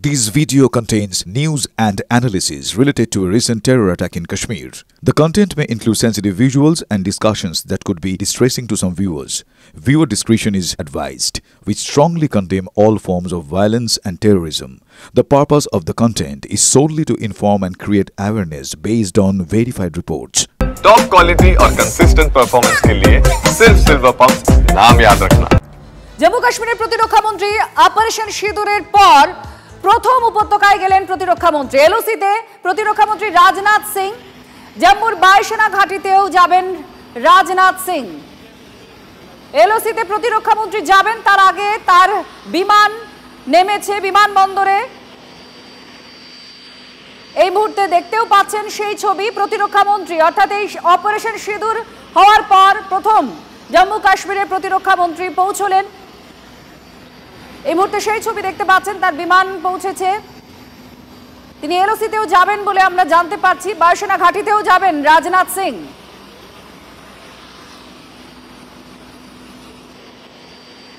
This video contains news and analysis related to a recent terror attack in Kashmir. The content may include sensitive visuals and discussions that could be distressing to some viewers. Viewer discretion is advised. We strongly condemn all forms of violence and terrorism. The purpose of the content is solely to inform and create awareness based on verified reports. Top quality और consistent performance के लिए सिर्फ silver pump नाम याद रखना। जम्मू कश्मीर प्रतिरक्षा मंत्री operation सिंदूरेर पर प्रथम उपत्यकाय गेलेन प्रतिरक्षा मंत्री। एलओसीते प्रतिरक्षा मंत्री राजनाथ सिंह, जम्मूर बायसेना घाटीतेও যাবেন রাজনাথ সিং। এলওসিতে प्रतिरक्षा मंत्री যাবেন, তার আগে তার বিমান নেমেছে বিমানবন্দরে। এই মুহূর্তে দেখতেও পাচ্ছেন সেই ছবি। প্রতিরক্ষা মন্ত্রী অর্থাৎ এই অপারেশন সিঁদুর হওয়ার পর প্রথম জম্মু কাশ্মীরের প্রতিরক্ষা মন্ত্রী পৌঁছলেন। এই মুহূর্তে সেই ছবি দেখতে পাচ্ছেন, তার বিমান পৌঁছেছে। তিনি এলওসিতেও যাবেন বলে আমরা জানতে পারছি, বায়ুসেনা ঘাঁটিতেও যাবেন রাজনাথ সিং।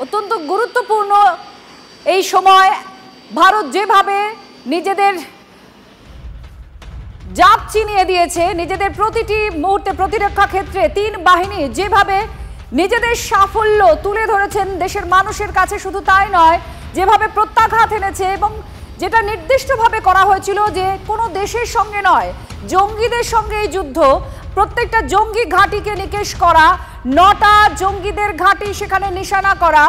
অত্যন্ত গুরুত্বপূর্ণ এই সময় ভারত যেভাবে নিজেদের জাপ চিনিয়ে দিয়েছে, নিজেদের প্রতিটি মুহূর্তে প্রতিরক্ষা ক্ষেত্রে তিন বাহিনী যেভাবে নিজেদের সাফল্য তুলে ধরেছেন দেশের মানুষের কাছে, শুধু তাই নয়, যেভাবে প্রত্যাঘাত এনেছে এবং যেটা নির্দিষ্টভাবে করা হয়েছিল যে কোনো দেশের সঙ্গে নয়, জঙ্গিদের সঙ্গে এই যুদ্ধ, প্রত্যেকটা জঙ্গি ঘাঁটিকে নিকেশ করা, 9টা জঙ্গিদের ঘাঁটি সেখানে নিশানা করা,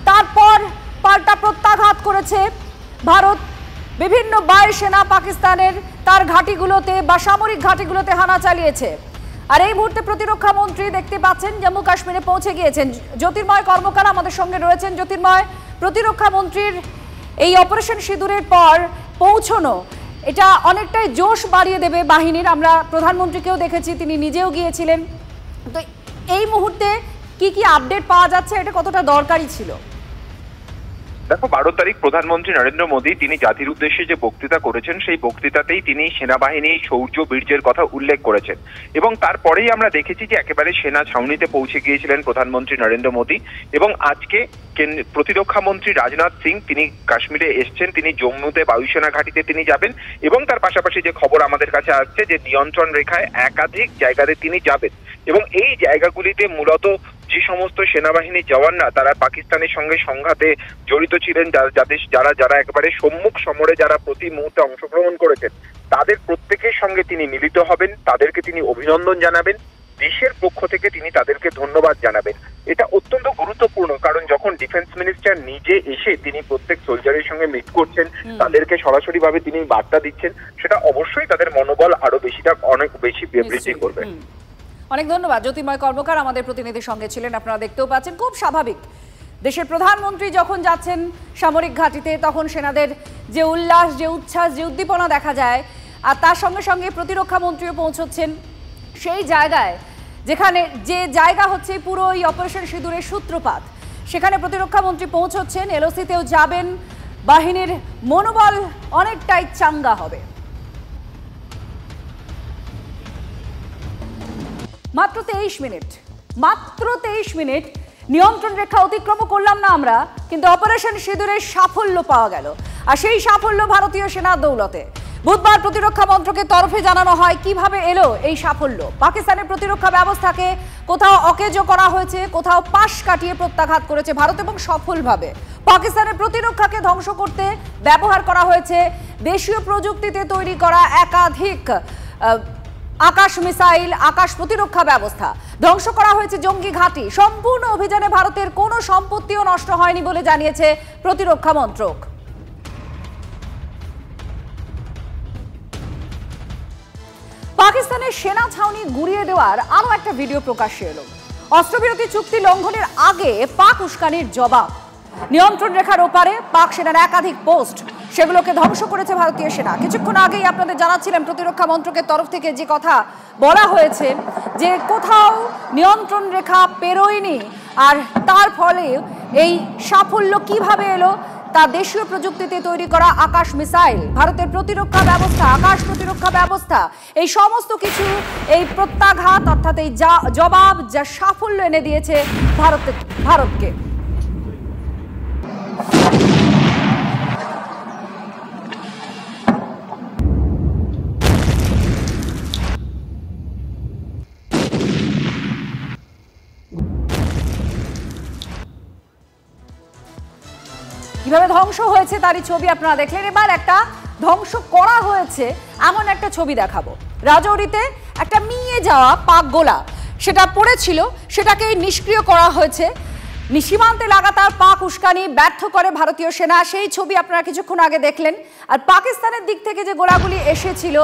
তারপর পাল্টা প্রত্যাঘাত করেছে ভারত। বিভিন্ন বায়ুসেনা পাকিস্তানের তার ঘাঁটিগুলোতে বা সামরিক ঘাঁটিগুলোতে হানা চালিয়েছে। আর এই মুহূর্তে প্রতিরক্ষা মন্ত্রী দেখতে পাচ্ছেন জম্মু কাশ্মীরে পৌঁছে গিয়েছেন। জ্যোতির্ময় কর্মকার আমাদের সঙ্গে রয়েছেন। জ্যোতির্ময়, প্রতিরক্ষা মন্ত্রীর এই অপারেশন সিঁদুরের পর পৌঁছনো, এটা অনেকটাই জোশ বাড়িয়ে দেবে বাহিনীর। আমরা প্রধানমন্ত্রীকেও দেখেছি, তিনি নিজেও গিয়েছিলেন। তো এই মুহূর্তে কি কি আপডেট পাওয়া যাচ্ছে, এটা কতটা দরকারি ছিল? দেখো, 12 তারিখ প্রধানমন্ত্রী নরেন্দ্র মোদী তিনি জাতির উদ্দেশ্যে যে বক্তৃতা করেছেন, সেই বক্তৃতাতেই তিনি সেনাবাহিনী শৌর্য বীর্যের কথা উল্লেখ করেছেন এবং তারপরেই আমরা দেখেছি যে একেবারে সেনা ছাউনিতে পৌঁছে গিয়েছিলেন প্রধানমন্ত্রী নরেন্দ্র মোদী। এবং আজকে প্রতিরক্ষা মন্ত্রী রাজনাথ সিং তিনি কাশ্মীরে এসছেন, তিনি জম্মুতে বায়ুসেনা ঘাঁটিতে তিনি যাবেন এবং তার পাশাপাশি যে খবর আমাদের কাছে আসছে যে নিয়ন্ত্রণ রেখায় একাধিক জায়গাতে তিনি যাবেন এবং এই জায়গাগুলিতে মূলত যে সমস্ত সেনাবাহিনীর জওয়ানরা তারা পাকিস্তানের সঙ্গে সংঘাতে জড়িত ছিলেন, যারা একেবারে সম্মুখ সমরে যারা প্রতি মুহূর্তে অংশগ্রহণ করেছেন, তাদের প্রত্যেকের সঙ্গে তিনি মিলিত হবেন, তাদেরকে তিনি অভিনন্দন জানাবেন, দেশের পক্ষ থেকে তিনি তাদেরকে ধন্যবাদ জানাবেন। এটা অত্যন্ত গুরুত্বপূর্ণ, কারণ যখন ডিফেন্স মিনিস্টার নিজে এসে তিনি প্রত্যেক সোলজারের সঙ্গে মিট করছেন, তাদেরকে সরাসরি ভাবে তিনি বার্তা দিচ্ছেন, সেটা অবশ্যই তাদের মনোবল আরো অনেক বেশি বৃদ্ধি করবে। অনেক ধন্যবাদ। জ্যোতির্ময় কর্মকার আমাদের প্রতিনিধির সঙ্গে ছিলেন। আপনারা দেখতেও পাচ্ছেন, খুব স্বাভাবিক, দেশের প্রধানমন্ত্রী যখন যাচ্ছেন সামরিক ঘাঁটিতে তখন সেনাদের যে উল্লাস, যে উচ্ছ্বাস, যে উদ্দীপনা দেখা যায়, আর তার সঙ্গে সঙ্গে প্রতিরক্ষা মন্ত্রীও পৌঁছচ্ছেন সেই জায়গায় যেখানে যে জায়গা হচ্ছে পুরো এই অপারেশন সিঁদুরের সূত্রপাত, সেখানে প্রতিরক্ষা মন্ত্রী পৌঁছচ্ছেন, এলওসিতেও যাবেন। বাহিনীর মনোবল অনেকটাই চাঙ্গা হবে। মাত্র 23 মিনিট নিয়ন্ত্রণ রেখা অতিক্রম করলাম না আমরা, কিন্তু অপারেশন সিঁদুরের সাফল্য পাওয়া গেল। আর সেই সাফল্য ভারতীয় সেনার দৌলতে। বুধবার প্রতিরক্ষা মন্ত্রকের তরফে জানানো হয় কিভাবে এলো এই সাফল্য। পাকিস্তানের প্রতিরক্ষা ব্যবস্থাকে কোথাও অকেজো করা হয়েছে, কোথাও পাশ কাটিয়ে প্রত্যাঘাত করেছে ভারত এবং সফলভাবে। পাকিস্তানের প্রতিরক্ষাকে ধ্বংস করতে ব্যবহার করা হয়েছে দেশীয় প্রযুক্তিতে তৈরি করা একাধিক আকাশ মিসাইল, আকাশ প্রতিরক্ষা ব্যবস্থা। ধ্বংস করা হয়েছে জঙ্গি ঘাঁটি। সম্পূর্ণ অভিযানে ভারতের কোনো সম্পত্তিও নষ্ট হয়নি বলে জানিয়েছে প্রতিরক্ষা মন্ত্রক। পাকিস্তানের সেনা ছাউনি গুড়িয়ে দেওয়ার আরো একটা ভিডিও প্রকাশ্যে এলো। অস্ত্রবিরতি চুক্তি লঙ্ঘনের আগে পাক উস্কানির জবাব। নিয়ন্ত্রণ রেখার ওপারে পাক সেনার একাধিক পোস্ট, সেগুলোকে ধ্বংস করেছে ভারতীয় সেনা। কিছুক্ষণ আগেই আপনাদের জানাচ্ছিলাম প্রতিরক্ষা মন্ত্রকের তরফ থেকে যে কথা বলা হয়েছে যে কোথাও নিয়ন্ত্রণ রেখা পেরোয়নি, আর তার ফলে এই সাফল্য কিভাবে এলো তা দেশীয় প্রযুক্তিতে তৈরি করা আকাশ মিসাইল, ভারতের প্রতিরক্ষা ব্যবস্থা, আকাশ প্রতিরক্ষা ব্যবস্থা, এই সমস্ত কিছু এই প্রত্যাঘাত অর্থাৎ এই জবাব যা সাফল্য এনে দিয়েছে ভারতকে। কিভাবে ধ্বংস হয়েছে তারই ছবি আপনারা দেখলেন। এবার একটা ধ্বংস করা হয়েছে এমন একটা ছবি দেখাবো। রাজৌরিতে একটা মিয়ে যাওয়া পাক গোলা সেটা পড়েছিল, সেটাকে নিষ্ক্রিয় করা হয়েছে। সীমান্তে লাগাতার পাক উস্কানি ব্যর্থ করে ভারতীয় সেনা, সেই ছবি আপনারা কিছুক্ষণ আগে দেখলেন। আর পাকিস্তানের দিক থেকে যে গোলাগুলি এসেছিল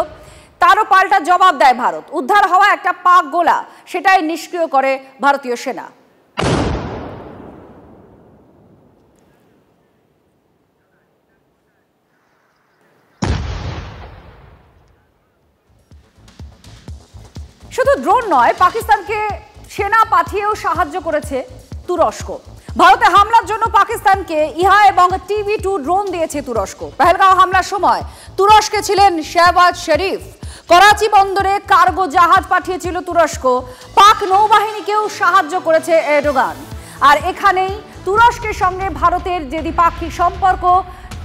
তারও পাল্টা জবাব দেয় ভারত। উদ্ধার হওয়া একটা পাক গোলা সেটাই নিষ্ক্রিয় করে ভারতীয় সেনা। শুধু ড্রোন নয়, পাকিস্তানকে সেনা পাঠিয়েও সাহায্য করেছে তুরস্ক। ভারতে হামলার জন্য পাকিস্তানকে ইহা এবং TV-2 ড্রোন দিয়েছে তুরস্ক। পহেলগাঁও হামলার সময় তুরস্কে ছিলেন শেহবাজ শরীফ। করাচি বন্দরে কার্গো জাহাজ পাঠিয়েছিল তুরস্ক। পাক নৌবাহিনীকেও সাহায্য করেছে এরদোগান। আর এখানেই তুরস্কের সঙ্গে ভারতের যে দ্বিপাক্ষিক সম্পর্ক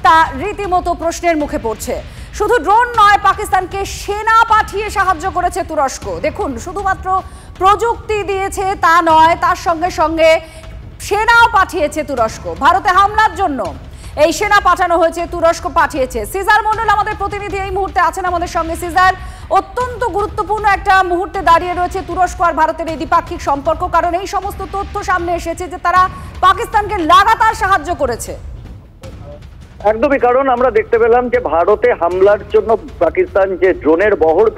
তা রীতিমতো প্রশ্নের মুখে পড়ছে। শুধু ড্রোন নয়, পাকিস্তানকে সেনা পাঠিয়ে সাহায্য করেছে তুরস্ক। দেখুন, শুধুমাত্র প্রযুক্তি দিয়েছে তা নয়, তার সঙ্গে সঙ্গে সেনাও পাঠিয়েছে তুরস্ক। ভারতে হামলার জন্য এই সেনা পাঠানো হয়েছে, তুরস্ক পাঠিয়েছে। সিজার মন্ডল আমাদের প্রতিনিধি এই মুহূর্তে আছেন আমাদের সঙ্গে। সিজার, অত্যন্ত গুরুত্বপূর্ণ একটা মুহূর্তে দাঁড়িয়ে রয়েছে তুরস্ক আর ভারতের এই দ্বিপাক্ষিক সম্পর্ক, কারণ এই সমস্ত তথ্য সামনে এসেছে যে তারা পাকিস্তানকে লাগাতার সাহায্য করেছে। একদমই, কারণ আমরা দেখতে পেলাম যে ভারতে হামলার জন্য পাকিস্তান যে ড্রোনের বহর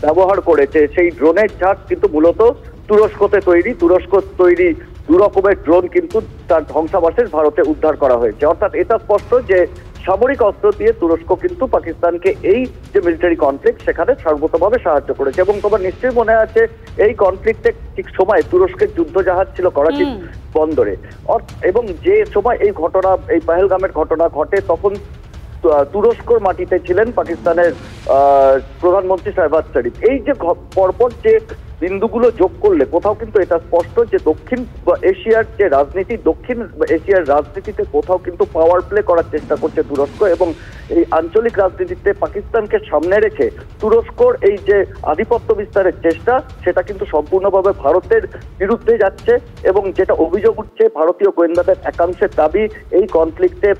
ব্যবহার করেছে, সেই ড্রোনের ঝাঁক কিন্তু মূলত তুরস্কতে তৈরি। তুরস্ক তৈরি দু রকমের ড্রোন কিন্তু তার ধ্বংসাবশেষ ভারতে উদ্ধার করা হয়েছে। অর্থাৎ এটা স্পষ্ট যে সামরিক অস্ত্র দিয়ে তুরস্ক কিন্তু পাকিস্তানকে এই যে মিলিটারি কনফ্লিক্ট সেখানে সর্বতভাবে সাহায্য করেছে। এবং তোমার নিশ্চয়ই মনে আছে এই কনফ্লিক্টের ঠিক সময় তুরস্কের যুদ্ধ জাহাজ ছিল করাচি বন্দরে, এবং যে সময় এই ঘটনা, এই পহেলগামের ঘটনা ঘটে, তখন তুরস্কর মাটিতে ছিলেন পাকিস্তানের প্রধানমন্ত্রী শেহবাজ শরীফ। এই যে পরপর যে বিন্দুগুলো যোগ করলে কোথাও কিন্তু এটা স্পষ্ট যে দক্ষিণ এশিয়ার যে রাজনীতি, দক্ষিণ এশিয়ার রাজনীতিতে কোথাও কিন্তু পাওয়ার প্লে করার চেষ্টা করছে তুরস্ক, এবং এই আঞ্চলিক রাজনীতিতে পাকিস্তানকে সামনে রেখে তুরস্কর এই যে আধিপত্য বিস্তারের চেষ্টা, সেটা কিন্তু সম্পূর্ণভাবে ভারতের বিরুদ্ধে যাচ্ছে। এবং যেটা অভিযোগ উঠছে, ভারতীয় গোয়েন্দাদের একাংশের দাবি, এই কনফ্লিক্টে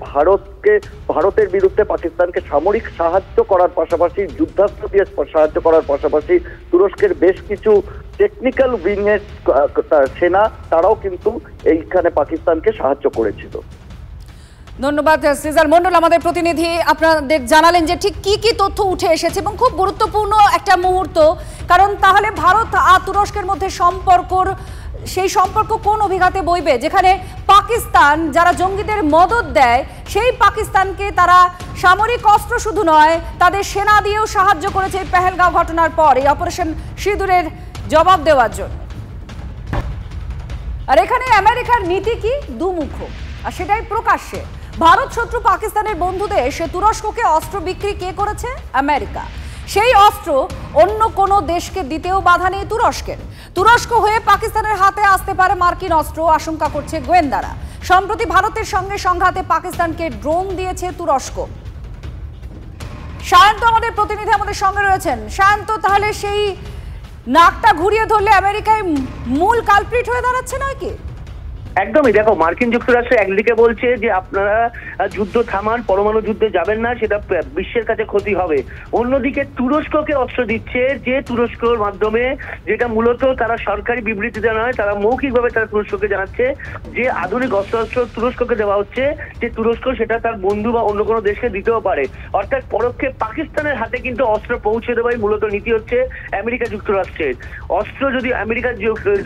ভারতের বিরুদ্ধে পাকিস্তানকে সামরিক সাহায্য করার পাশাপাশি, যুদ্ধাস্ত্র দিয়ে সাহায্য করার পাশাপাশি তুরস্কের বেশ কিছু টেকনিক্যাল উইংয়ের সেনা তারাও কিন্তু এইখানে পাকিস্তানকে সাহায্য করেছিল। ধন্যবাদ সিজার মন্ডল আমাদের প্রতিনিধি, আপনাদের জানালেন যে ঠিক কি কি তথ্য উঠে এসেছে এবং খুব গুরুত্বপূর্ণ একটা মুহূর্ত, কারণ তাহলে ভারত আর তুরস্কের মধ্যে সেই সম্পর্ক কোন অভিঘাতে বইবে, যেখানে পাকিস্তান যারা জঙ্গিদের মদদ দেয় সেই পাকিস্তানকে তারা সামরিক অস্ত্র শুধু নয়, তাদের সেনা দিয়েও সাহায্য করেছে এই পহেলগাঁও ঘটনার পর এই অপারেশন সিঁদুরের জবাব দেওয়ার জন্য। আর এখানে আমেরিকার নীতি কি দুমুখ, আর সেটাই প্রকাশ্যে। ভারত শত্রু পাকিস্তানের বন্ধু দেশ তুরস্ককে অস্ত্র বিক্রি কে করেছে? আমেরিকা। সেই অস্ত্র অন্য কোনো দেশকে দিতেও বাধা নেই তুরস্কের। তুরস্ক হয়ে পাকিস্তানের হাতে আসতে পারে মার্কিন অস্ত্র, আশঙ্কা করছে গোয়েন্দারা। সম্প্রতি ভারতের সঙ্গে সংঘাতে পাকিস্তানকে ড্রোন দিয়েছে তুরস্ক। সায়ন্ত আমাদের প্রতিনিধি আমাদের সঙ্গে রয়েছেন। সায়ন্ত, তাহলে সেই নাকটা ঘুরিয়ে ধরলে আমেরিকায় মূল কালপ্রিট হয়ে দাঁড়াচ্ছে নয় কি? একদমই, দেখো, মার্কিন যুক্তরাষ্ট্র একদিকে বলছে যে আপনারা যুদ্ধ থামান, পরমাণু যুদ্ধে যাবেন না, সেটা বিশ্বের কাছে ক্ষতি হবে। অন্যদিকে তুরস্ককে অস্ত্র দিচ্ছে, যে তুরস্কর মাধ্যমে, যেটা মূলত তারা সরকারি বিবৃতিতে নয়, তারা মৌখিকভাবে তারা তুরস্ককে জানাচ্ছে যে আধুনিক অস্ত্র তুরস্ককে দেওয়া হচ্ছে, যে তুরস্ক সেটা তার বন্ধু বা অন্য কোনো দেশকে দিতেও পারে। অর্থাৎ পরোক্ষে পাকিস্তানের হাতে কিন্তু অস্ত্র পৌঁছে দেওয়াই মূলত নীতি হচ্ছে আমেরিকা যুক্তরাষ্ট্রের। অস্ত্র যদি আমেরিকা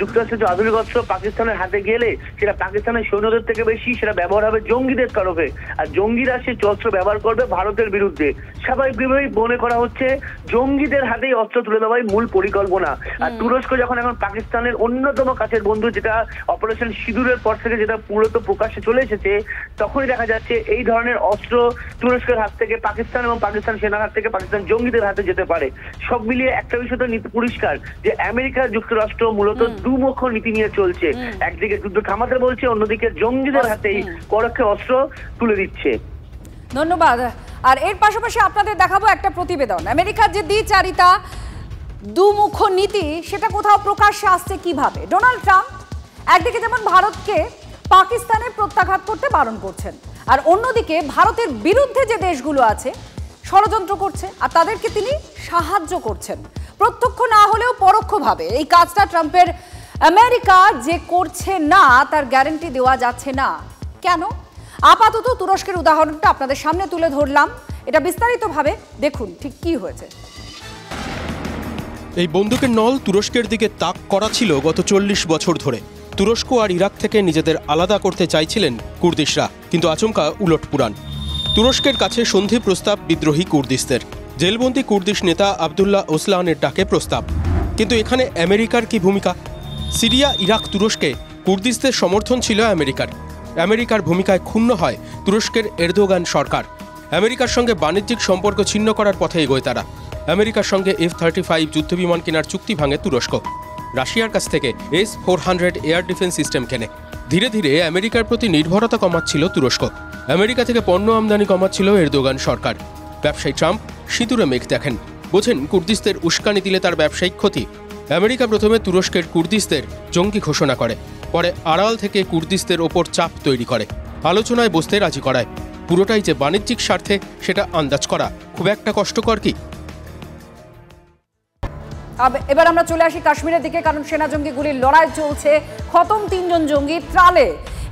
যুক্তরাষ্ট্রের যে আধুনিক অস্ত্র পাকিস্তানের হাতে গেলে সেটা পাকিস্তানের সৈন্যদের থেকে বেশি সেটা ব্যবহার হবে জঙ্গিদের তরফে, আর জঙ্গিরা সে অস্ত্র ব্যবহার করবে ভারতের বিরুদ্ধে। স্বাভাবিকভাবেই মনে করা হচ্ছে জঙ্গিদের হাতেই অস্ত্র তুলে দেওয়াই মূল পরিকল্পনা। আর তুরস্ক যখন এখন পাকিস্তানের অন্যতম কাছের বন্ধু, যেটা অপারেশন সিঁদুরের পর থেকে যেটা মূলত প্রকাশ্যে চলে এসেছে, তখনই দেখা যাচ্ছে এই ধরনের অস্ত্র তুরস্কের হাত থেকে পাকিস্তান এবং পাকিস্তান সেনার হাত থেকে পাকিস্তান জঙ্গিদের হাতে যেতে পারে। সব মিলিয়ে একটা বিষয় তো নীতি পরিষ্কার যে আমেরিকা যুক্তরাষ্ট্র মূলত দুমুখ নীতি নিয়ে চলছে। একদিকে যুদ্ধ থামাতে বলছে, অন্যদিকে জঙ্গিদের হাতেই পরোক্ষে অস্ত্র তুলে দিচ্ছে। ধন্যবাদ। আর এর পাশাপাশি আপনাদের দেখাবো একটা প্রতিবেদন। আমেরিকার যে দ্বিচারিতা, দুমুখ নীতি, সেটা কোথাও প্রকাশ্যে আসছে কিভাবে। ডোনাল্ড ট্রাম্প একদিকে যেমন ভারতকে পাকিস্তানে প্রত্যাঘাত করতে বারণ করছেন, আর অন্যদিকে ভারতের বিরুদ্ধে যে দেশগুলো আছে ষড়যন্ত্র করছে আর তাদেরকে তিনি সাহায্য করছেন প্রত্যক্ষ না হলেও পরোক্ষভাবে। এই কাজটা ট্রাম্পের আমেরিকা যে করছে না তার গ্যারান্টি দেওয়া যাচ্ছে না। কেন? আপাতত তুরস্কের উদাহরণটা আপনাদের সামনে তুলে ধরলাম, এটা বিস্তারিতভাবে দেখুন ঠিক কি হয়েছে। এই বন্দুকের নল তুরস্কের দিকে তাক করা ছিল গত 40 বছর ধরে। তুরস্ক আর ইরাক থেকে নিজেদের আলাদা করতে চাইছিলেন কুর্দিশরা, কিন্তু আচমকা উলটপুরাণ। তুরস্কের কাছে সন্ধি প্রস্তাব বিদ্রোহী কুর্দিশদের, জেলবন্দি কুর্দিশ নেতা আবদুল্লাহ ওসলানের ডাকে প্রস্তাব। কিন্তু এখানে আমেরিকার কি ভূমিকা? সিরিয়া, ইরাক, তুরস্কে কুর্দিশদের সমর্থন ছিল আমেরিকার। আমেরিকার ভূমিকায় ক্ষুণ্ণ হয় তুরস্কের এরদোগান সরকার। আমেরিকার সঙ্গে বাণিজ্যিক সম্পর্ক ছিন্ন করার পথে এগোয় তারা। আমেরিকার সঙ্গে F-35 যুদ্ধবিমান কেনার চুক্তি ভাঙে তুরস্ক। রাশিয়ার কাছ থেকে S-400 এয়ার ডিফেন্স সিস্টেম কেনে। ধীরে ধীরে আমেরিকার প্রতি নির্ভরতা কমাচ্ছিল তুরস্ক। আমেরিকা থেকে পণ্য আমদানি কমাচ্ছিল এরদোগান সরকার। ব্যবসায়ী ট্রাম্প সিঁদুরে মেঘ দেখেন, বোঝেন কুর্দিশদের উস্কানি দিলে তার ব্যবসায়িক ক্ষতি। আমেরিকা প্রথমে তুরস্কের কুর্দিশদের জঙ্গি ঘোষণা করে, পরে আড়াল থেকে কুর্দিশদের ওপর চাপ তৈরি করে, আলোচনায় বসতে রাজি করায়। পুরোটাই যে বাণিজ্যিক স্বার্থে সেটা আন্দাজ করা খুব একটা কষ্টকর কি? এবার আমরা চলে আসি কাশ্মীরের দিকে, কারণ সেনা জঙ্গিগুলির লড়াই চলছে। খতম 3 জন জঙ্গি, ত্রালে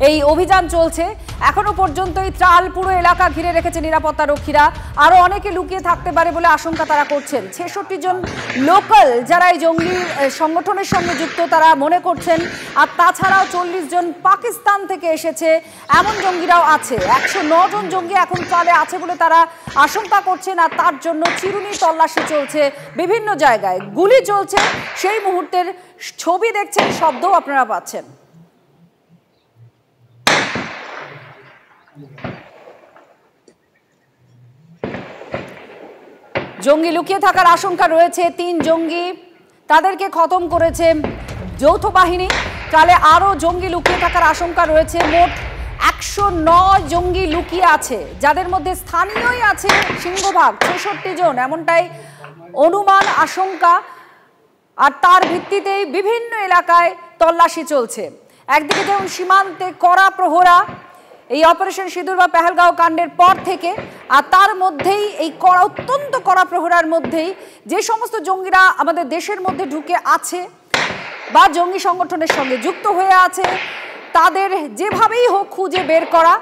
এই অভিযান চলছে। এখনো পর্যন্ত এই ত্রাল পুরো এলাকা ঘিরে রেখেছে নিরাপত্তা রক্ষীরা। আরো অনেকে লুকিয়ে থাকতে পারে বলে আশঙ্কা তারা করছেন। 66 জন লোকাল যারা এই জঙ্গি সংগঠনের সঙ্গে যুক্ত তারা মনে করছেন। আর তাছাড়াও 40 জন পাকিস্তান থেকে এসেছে এমন জঙ্গিরাও আছে। 109 জন জঙ্গি এখন ত্রালে আছে বলে তারা আশঙ্কা করছেন। আর তার জন্য চিরুনি তল্লাশি চলছে বিভিন্ন জায়গায়, গুলি চলছে। সেই মুহূর্তের ছবি দেখছেন, শব্দও আপনারা পাচ্ছেন। জঙ্গি লুকিয়ে থাকার আশঙ্কা রয়েছে। 3 জঙ্গি, তাদেরকে খতম করেছে যৌথ বাহিনী। তাহলে আরো জঙ্গি লুকিয়ে থাকার আশঙ্কা রয়েছে। মোট 109 জঙ্গি লুকিয়ে আছে, যাদের মধ্যে স্থানীয়ই আছে সিংহভাগ, 66 জন এমনটাই অনুমান, আশঙ্কা। আর তার ভিত্তিতেই বিভিন্ন এলাকায় তল্লাশি চলছে। একদিকে যেমন সীমান্তে কড়া প্রহরা এই অপারেশন সিঁদুর বা পেহেলগাঁও কাণ্ডের পর থেকে, আর তার মধ্যেই এই অত্যন্ত কড়া প্রহরার মধ্যেই যে সমস্ত জঙ্গিরা আমাদের দেশের মধ্যে ঢুকে আছে বা জঙ্গি সংগঠনের সঙ্গে যুক্ত হয়ে আছে, তাদের যেভাবেই হোক খুঁজে বের করা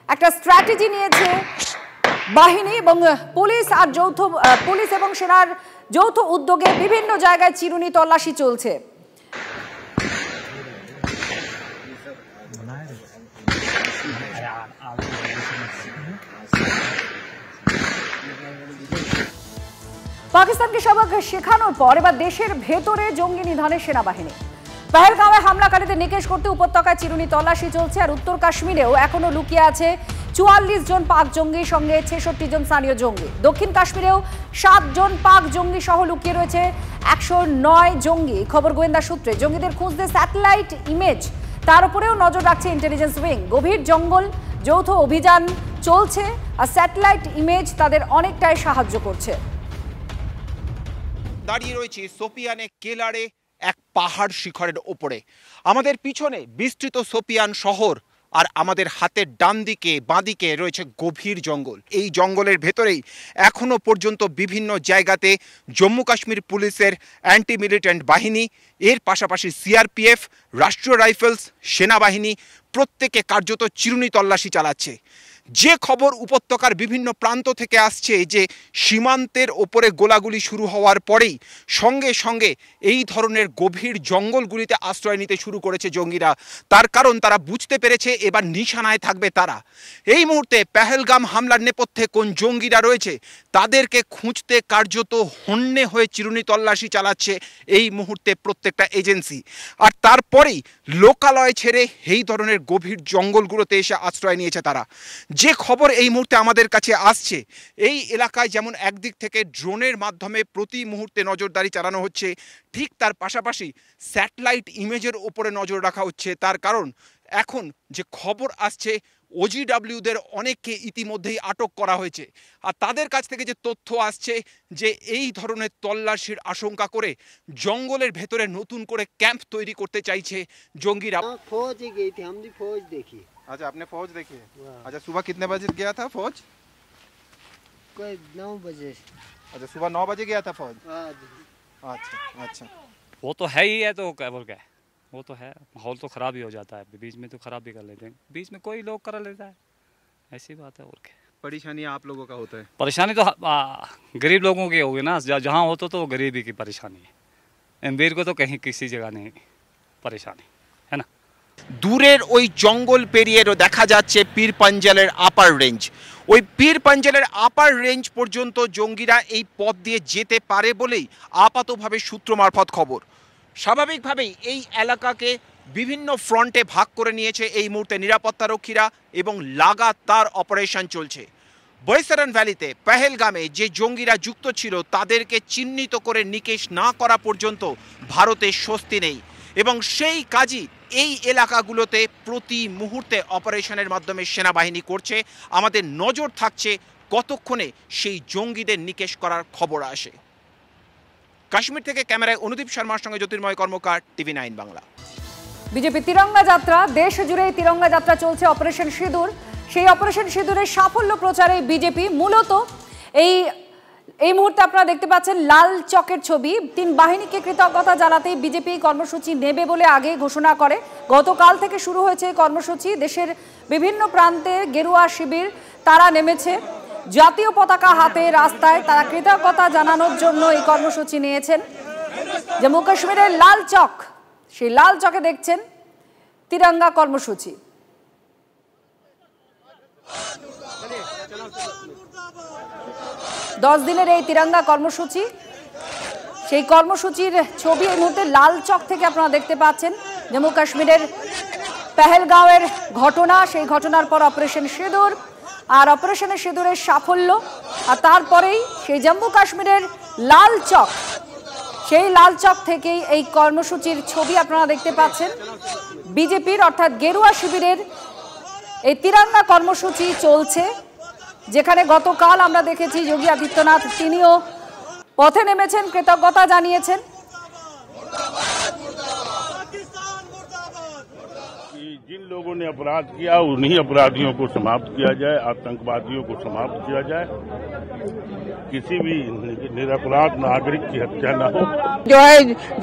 একটা স্ট্র্যাটেজি নিয়েছে বাহিনী এবং পুলিশ। আর পুলিশ এবং সেনার যৌথ উদ্যোগে বিভিন্ন জায়গায় চিরুনি তল্লাশি চলছে। পাকিস্তানকে সবক শেখানোর পর এবার দেশের ভেতরে জঙ্গি নিধনে সেনাবাহিনী। পেহেলগাঁওয়ে হামলাকারীদের নিকেশ করতে উপত্যকায় চিরুনি তল্লাশি চলছে। আর উত্তর কাশ্মীরেও এখনো লুকিয়ে আছে 44 জন পাক জঙ্গি, সঙ্গে 66 জন স্থানীয় জঙ্গি। দক্ষিণ কাশ্মীরেও 7 জন পাক জঙ্গি সহ লুকিয়ে রয়েছে 109 জঙ্গি। খবর গোয়েন্দা সূত্রে জঙ্গিদের খুঁজতে স্যাটেলাইট ইমেজ, তার উপরেও নজর রাখছে ইন্টেলিজেন্স উইং। গভীর জঙ্গল, যৌথ অভিযান চলছে আর স্যাটেলাইট ইমেজ তাদের অনেকটাই সাহায্য করছে। দাঁড়িয়ে রয়েছে সোপিয়ানে কেলারে এক পাহাড় শিখরের ওপরে। আমাদের পিছনে বিস্তৃত সোপিয়ান শহর, আর আমাদের হাতের ডান দিকে বাঁ দিকে রয়েছে গভীর জঙ্গল। এই জঙ্গলের ভেতরেই এখনো পর্যন্ত বিভিন্ন জায়গাতে জম্মু কাশ্মীর পুলিশের অ্যান্টি মিলিটেন্ট বাহিনী, এর পাশাপাশি সিআরপিএফ, রাষ্ট্রীয় রাইফেলস, সেনাবাহিনী প্রত্যেকে কার্যত চিরুনি তল্লাশি চালাচ্ছে। যে খবর উপত্যকার বিভিন্ন প্রান্ত থেকে আসছে যে সীমান্তের ওপরে গোলাগুলি শুরু হওয়ার পরেই সঙ্গে সঙ্গে এই ধরনের গভীর জঙ্গলগুলিতে আশ্রয় নিতে শুরু করেছে জঙ্গিরা। তার কারণ তারা বুঝতে পেরেছে এবার নিশানায় থাকবে তারা। এই মুহূর্তে পেহেলগাম হামলার নেপথ্যে কোন জঙ্গিরা রয়েছে তাদেরকে খুঁজতে কার্যত হন্যে হয়ে চিরুনি তল্লাশি চালাচ্ছে এই মুহূর্তে প্রত্যেকটা এজেন্সি। আর তারপরেই লোকালয় ছেড়ে এই ধরনের গভীর জঙ্গলগুলোতে এসে আশ্রয় নিয়েছে তারা। যে খবর এই মুহূর্তে আমাদের কাছে আসছে, এই এলাকায় যেমন একদিক থেকে ড্রোনের মাধ্যমে প্রতি মুহূর্তে নজরদারি চালানো হচ্ছে, ঠিক তার পাশাপাশি স্যাটেলাইট ইমেজের ওপরে নজর রাখা হচ্ছে। তার কারণ এখন যে খবর আসছে ওজিডব্লিউদের অনেককে ইতিমধ্যেই আটক করা হয়েছে। আর তাদের কাছ থেকে যে তথ্য আসছে যে এই ধরনের তল্লাশির আশঙ্কা করে জঙ্গলের ভেতরে নতুন করে ক্যাম্প তৈরি করতে চাইছে জঙ্গিরা। फौज गई थी, हमने फौज देखी। अच्छा, आपने फौज देखी है? अच्छा, सुबह कितने बजे गया था फौज? कोई 9 बजे। अच्छा, सुबह 9 बजे गया था फौज? अच्छा अच्छा। वो तो है ही है, तो क्या बोल गए, वो तो है, माहौल तो खराब ही हो जाता है, बीच में तो खराब भी कर लेते हैं, बीच में कोई लोग कर लेता है, ऐसी बात है। और क्या परेशानी आप लोगों का होता है? परेशानी तो गरीब लोगों की होगी ना, जहाँ हो तो गरीबी की परेशानी है, अमीर को तो कहीं किसी जगह नहीं परेशानी है ना। দূরের ওই জঙ্গল পেরিয়ে দেখা যাচ্ছে পীর পাঞ্জালের আপার রেঞ্জ। ওই পীর পাঞ্জালের আপার রেঞ্জ পর্যন্ত জঙ্গিরা এই পথ দিয়ে যেতে পারে বলেই আপাতভাবে সূত্র মারফত খবর। স্বাভাবিকভাবেই এই এলাকাকে বিভিন্ন ফ্রন্টে ভাগ করে নিয়েছে এই মুহূর্তে নিরাপত্তারক্ষীরা এবং লাগাতার অপারেশন চলছে। বৈসারান ভ্যালিতে পেহেলগামে যে জঙ্গিরা যুক্ত ছিল তাদেরকে চিহ্নিত করে নিকেশ না করা পর্যন্ত ভারতের স্বস্তি নেই এবং সেই কাজই এই এলাকাগুলোতে প্রতি মুহূর্তে অপারেশনের মাধ্যমে সেনাবাহিনী করছে। আমাদের নজর থাকছে কতক্ষণে সেই জঙ্গিদের নিকেশ করার খবর আসে। কাশ্মীর থেকে ক্যামেরায় অনুদীপ শর্মার সঙ্গে জ্যোতির্ময় কর্মকার, TV9 বাংলা। বিজেপি তিরঙ্গা যাত্রা, দেশ জুড়ে তিরঙ্গা যাত্রা চলছে অপারেশন সিঁদুর। সেই অপারেশন সিঁদুরের সাফল্য প্রচারে বিজেপি মূলত এই মুহূর্তে আপনারা দেখতে পাচ্ছেন লাল চকের ছবি। 3 বাহিনীকে কৃতজ্ঞতা জানাতেই বিজেপি কর্মসূচি নেবে বলে আগে ঘোষণা করে। গতকাল থেকে শুরু হয়েছে কর্মসূচি। দেশের বিভিন্ন প্রান্তে গেরুয়া শিবির তারা নেমেছে জাতীয় পতাকা হাতে রাস্তায়, তারা কৃতজ্ঞতা জানানোর জন্য এই কর্মসূচি নিয়েছেন। জম্মু কাশ্মীরের লাল চক, সেই লাল চকে দেখছেন তিরঙ্গা কর্মসূচি। দশ দিনের এই তিরঙ্গা কর্মসূচি, সেই কর্মসূচির ছবি এই মুহূর্তে লাল চক থেকে আপনারা দেখতে পাচ্ছেন। জম্মু কাশ্মীরের পেহেলগাঁওয়ের ঘটনা, সেই ঘটনার পর অপারেশন সিঁদুর, আর অপারেশনের সিঁদুরের সাফল্য, আর তারপরেই সেই জম্মু কাশ্মীরের লাল চক, সেই লাল চক থেকেই এই কর্মসূচির ছবি আপনারা দেখতে পাচ্ছেন। বিজেপির অর্থাৎ গেরুয়া শিবিরের এই তিরঙ্গা কর্মসূচি চলছে, যেখানে গতকাল আমরা দেখেছি যোগী আদিত্যনাথ তিনিও পথে নেমেছেন, কৃতজ্ঞতা জানিয়েছেন। जिन लोगों ने अपराध किया उन्हीं अपराधियों को समाप्त किया जाए, आतंकवादियों को समाप्त किया जाए, किसी भी निरपराध नागरिक की हत्या न हो।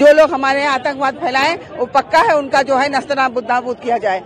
जो लोग हमारे आतंकवाद फैलाएं वो पक्का है उनका जो है नस्तनाबूद किया जाए।